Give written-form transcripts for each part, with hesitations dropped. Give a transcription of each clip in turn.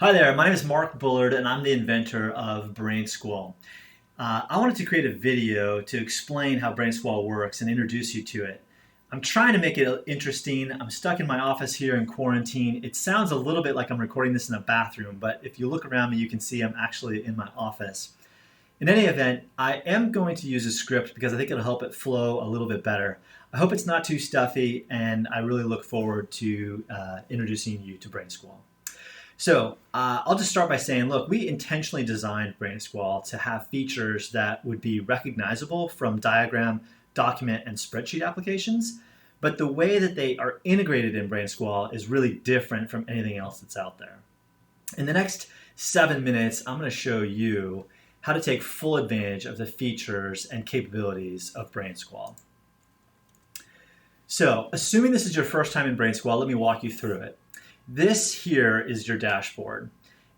Hi there, my name is Mark Bullard and I'm the inventor of BrainSquall. I wanted to create a video to explain how BrainSquall works and introduce you to it. I'm trying to make it interesting. I'm stuck in my office here in quarantine. It sounds a little bit like I'm recording this in a bathroom, but if you look around me, you can see I'm actually in my office. In any event, I am going to use a script because I think it'll help it flow a little bit better. I hope it's not too stuffy, and I really look forward to introducing you to BrainSquall. I'll just start by saying, look, we intentionally designed BrainSquall to have features that would be recognizable from diagram, document, and spreadsheet applications. But the way that they are integrated in BrainSquall is really different from anything else that's out there. In the next 7 minutes, I'm going to show you how to take full advantage of the features and capabilities of BrainSquall. So, assuming this is your first time in BrainSquall, let me walk you through it. This here is your dashboard,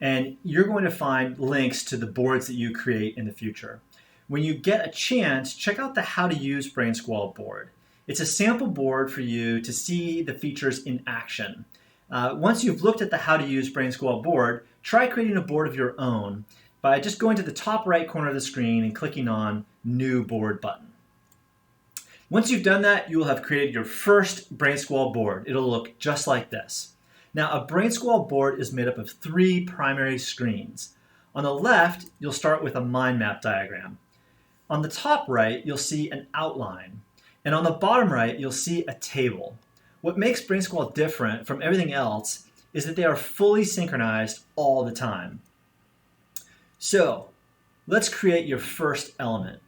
and you're going to find links to the boards that you create in the future. When you get a chance, check out the How to Use BrainSquall board. It's a sample board for you to see the features in action. Once you've looked at the How to Use BrainSquall board, try creating a board of your own by just going to the top right corner of the screen and clicking on New Board button. Once you've done that, you will have created your first BrainSquall board. It'll look just like this. Now, a BrainSquall board is made up of 3 primary screens. On the left, you'll start with a mind map diagram. On the top right, you'll see an outline. And on the bottom right, you'll see a table. What makes BrainSquall different from everything else is that they are fully synchronized all the time. So, let's create your first element.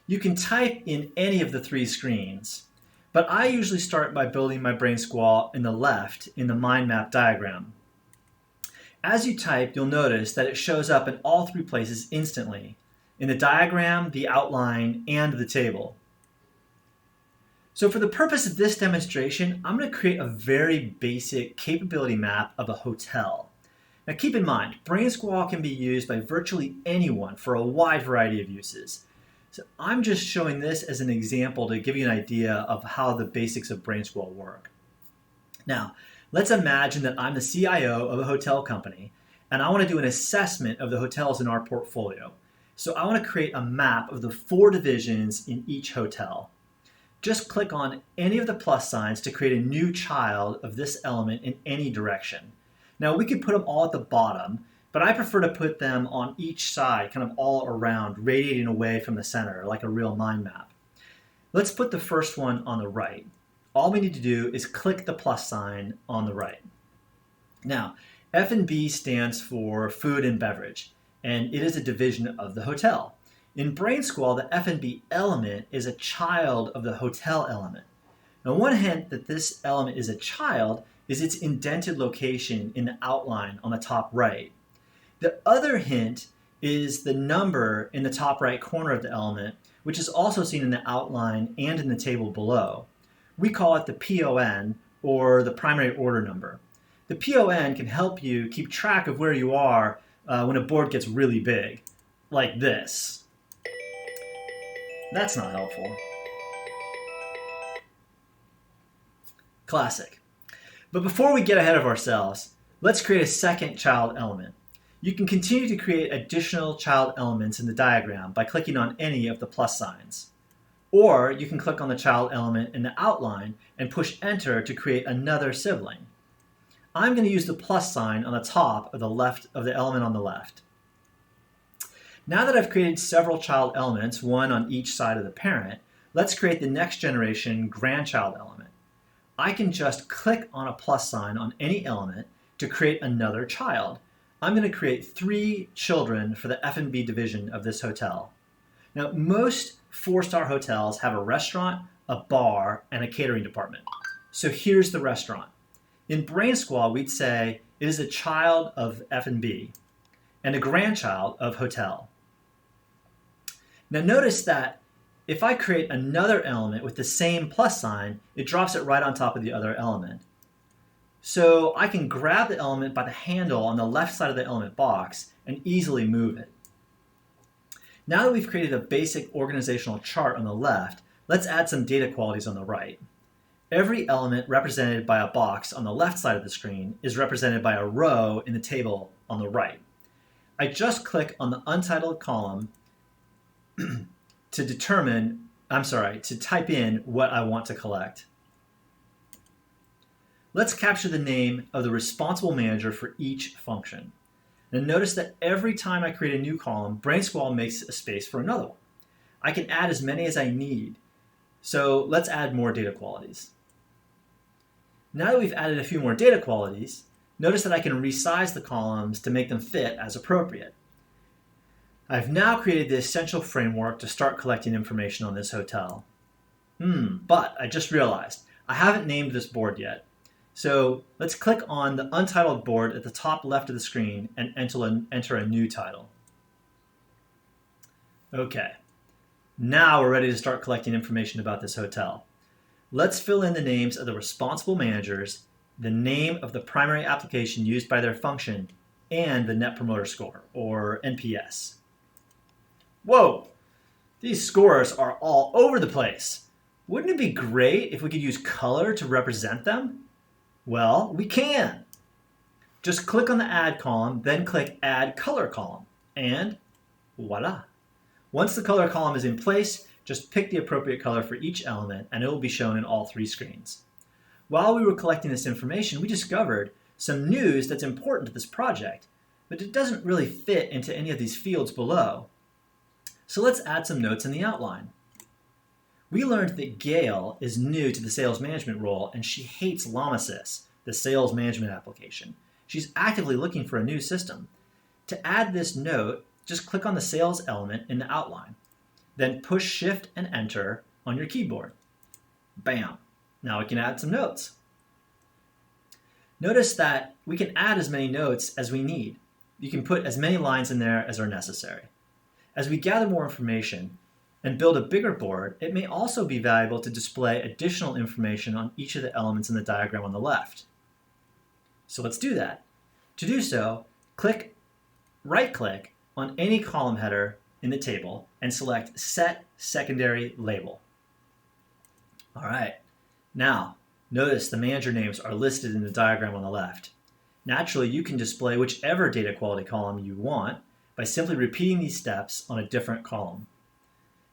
You can type in any of the 3 screens. But I usually start by building my BrainSquall in the left in the mind map diagram. As you type, you'll notice that it shows up in all 3 places instantly, in the diagram, the outline, and the table. So for the purpose of this demonstration, I'm going to create a very basic capability map of a hotel. Now keep in mind, BrainSquall can be used by virtually anyone for a wide variety of uses. So I'm just showing this as an example to give you an idea of how the basics of BrainSquall work. Now, let's imagine that I'm the CIO of a hotel company, and I want to do an assessment of the hotels in our portfolio. So I want to create a map of the 4 divisions in each hotel. Just click on any of the plus signs to create a new child of this element in any direction. Now, we could put them all at the bottom, but I prefer to put them on each side, kind of all around, radiating away from the center, like a real mind map. Let's put the first one on the right. All we need to do is click the plus sign on the right. Now, F&B stands for food and beverage, and it is a division of the hotel. In BrainSquall, the F&B element is a child of the hotel element. Now, one hint that this element is a child is its indented location in the outline on the top right. The other hint is the number in the top right corner of the element, which is also seen in the outline and in the table below. We call it the PON, or the primary order number. The PON can help you keep track of where you are when a board gets really big, like this. That's not helpful. Classic. But before we get ahead of ourselves, let's create a second child element. You can continue to create additional child elements in the diagram by clicking on any of the plus signs. Or you can click on the child element in the outline and push enter to create another sibling. I'm going to use the plus sign on the top of the element on the left. Now that I've created several child elements, one on each side of the parent, let's create the next generation grandchild element. I can just click on a plus sign on any element to create another child. I'm going to create 3 children for the F&B division of this hotel. Now, most 4-star hotels have a restaurant, a bar, and a catering department. So here's the restaurant. In BrainSquall, we'd say it is a child of F&B and a grandchild of hotel. Now notice that if I create another element with the same plus sign, it drops it right on top of the other element. So I can grab the element by the handle on the left side of the element box and easily move it. Now that we've created a basic organizational chart on the left, let's add some data qualities on the right. Every element represented by a box on the left side of the screen is represented by a row in the table on the right. I just click on the untitled column to type in what I want to collect. Let's capture the name of the responsible manager for each function. And notice that every time I create a new column, BrainSquall makes a space for another one. I can add as many as I need. So let's add more data qualities. Now that we've added a few more data qualities, notice that I can resize the columns to make them fit as appropriate. I've now created the essential framework to start collecting information on this hotel. But I just realized I haven't named this board yet. So let's click on the untitled board at the top left of the screen and enter a new title. Okay, now we're ready to start collecting information about this hotel. Let's fill in the names of the responsible managers, the name of the primary application used by their function, and the Net Promoter Score, or NPS. Whoa, these scores are all over the place. Wouldn't it be great if we could use color to represent them? Well, we can. Just click on the Add column, then click Add Color column, and voila. Once the color column is in place, just pick the appropriate color for each element and it will be shown in all three screens. While we were collecting this information, we discovered some news that's important to this project, but it doesn't really fit into any of these fields below. So let's add some notes in the outline. We learned that Gail is new to the sales management role and she hates LlamaSys, the sales management application. She's actively looking for a new system. To add this note, just click on the sales element in the outline. Then push Shift and Enter on your keyboard. Bam! Now we can add some notes. Notice that we can add as many notes as we need. You can put as many lines in there as are necessary. As we gather more information and build a bigger board, it may also be valuable to display additional information on each of the elements in the diagram on the left. So let's do that. To do so, right-click on any column header in the table and select Set Secondary Label. All right, now notice the manager names are listed in the diagram on the left. Naturally, you can display whichever data quality column you want by simply repeating these steps on a different column.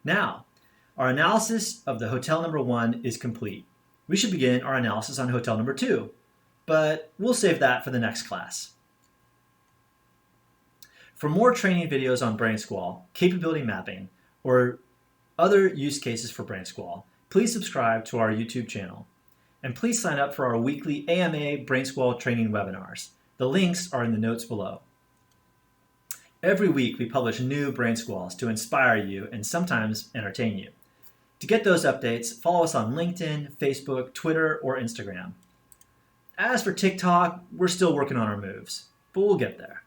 Now, our analysis of the hotel number 1 is complete. We should begin our analysis on hotel number 2, but we'll save that for the next class. For more training videos on BrainSquall, capability mapping, or other use cases for BrainSquall, please subscribe to our YouTube channel. And please sign up for our weekly AMA BrainSquall training webinars. The links are in the notes below. Every week we publish new BrainSqualls to inspire you and sometimes entertain you. To get those updates, follow us on LinkedIn, Facebook, Twitter, or Instagram. As for TikTok, we're still working on our moves, but we'll get there.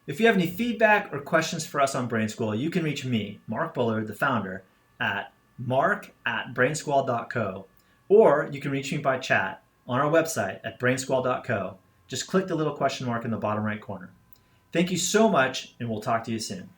If you have any feedback or questions for us on BrainSquall, you can reach me, Mark Bullard, the founder, at mark@brainsquall.co, or you can reach me by chat on our website at brainsquall.co. Just click the little question mark in the bottom right corner. Thank you so much, and we'll talk to you soon.